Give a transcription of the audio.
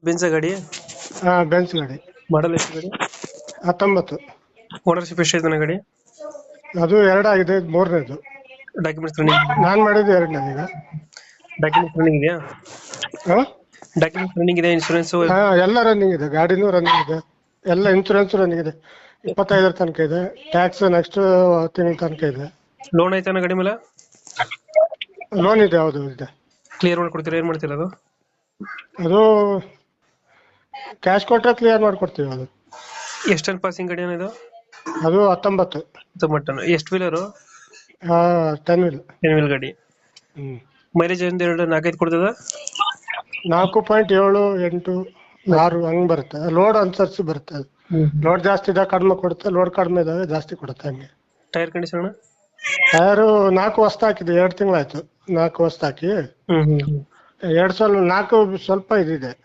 ಬೆನ್ಸ ಗಾಡಿ. ಬೆಂಚ್ ಗಾಡಿ. ಮಾಡಲ್ ಎಷ್ಟು ಗಾಡಿ? 19. ಓನರ್ಶಿಪ್ ಎಷ್ಟಾಯ್ತಾನ ಗಾಡಿ? ಅದು 2 ಆಗಿದೆ, ಇದು 3ನೇದು. Documents running? ನಾನ್ ಮಾಡಿದ್ದು 2ನೇದೀಗ. ಡಾಕ್ಯುಮೆಂಟ್ಸ್ ರನ್ನಿಂಗ್ ಇದೆಯಾ? ಹಾ ಡಾಕ್ಯುಮೆಂಟ್ಸ್ ರನ್ನಿಂಗ್ ಇದೆ, ಇನ್ಶೂರೆನ್ಸ್? ಎಲ್ಲ ರನ್ನಿಂಗ್ ಇದೆ, ಗಾಡಿನೂ ರನ್ನಿಂಗ್ ಇದೆ, ಎಲ್ಲ ಇನ್ಸೂರೆನ್ಸ್ ರನ್ನಿಂಗ್ ಇದೆ. 25 ತನಕ ಇದೆ, ಟ್ಯಾಕ್ಸ್ ನೆಕ್ಸ್ಟ್ ತಿಂಗಳ ತನಕ ಇದೆ. ಲೋನ್ ಐತಾನ ಗಾಡಿ ಮೇಲೆ? ಲೋನ್ ಇದೆ, ಹೌದು ಇದೆ. ಕ್ಲಿಯರ್ ಮಾಡ್ಕೊಡ್ತೀರಾ? ಏನ್ ಮಾಡ್ತೀರಾ ಅದು? ಅದು ಕ್ಯಾಶ್ ಕೊಟ್ಟರೆ ಕ್ಲಿಯರ್ ಮಾಡ್ಕೊಡ್ತೀವಿ. ಅದು ಎಷ್ಟು ಟನ್ ಪಾಸಿಂಗ್ ಗಾಡಿ ಇದು? ಅದು 19. ಮಟನ್ ಎಷ್ಟು ವೀಲರು? 10 ವೀಲ್. 10 ವೀಲ್ ಗಾಡಿ. ಮೈಲೇಜ್ ಒಂದು 4-5 ಕೊಡ್ತದ? 4.7, 8, 6 ಹಂಗ್ ಬರುತ್ತೆ. ಲೋಡ್ ಅನುಸರಿಸಿ ಬರುತ್ತೆ. ಅದು ಲೋಡ್ ಜಾಸ್ತಿ ಇದ್ದಾಗ ಕಡಿಮೆ ಕೊಡುತ್ತೆ, ಲೋಡ್ ಕಡಿಮೆ ಇದ್ದಾಗ ಜಾಸ್ತಿ ಕೊಡುತ್ತೆ. ಹಂಗೆ. Tyre condition? ಟೈರು 4 ಹೊಸ್ತು ಹಾಕಿದೆ, 2 ತಿಂಗಳಾಯ್ತು. 4 ಹೊಸ್ತು ಹಾಕಿ 2 4 ಸ್ವಲ್ಪ ಇದಿದೆ.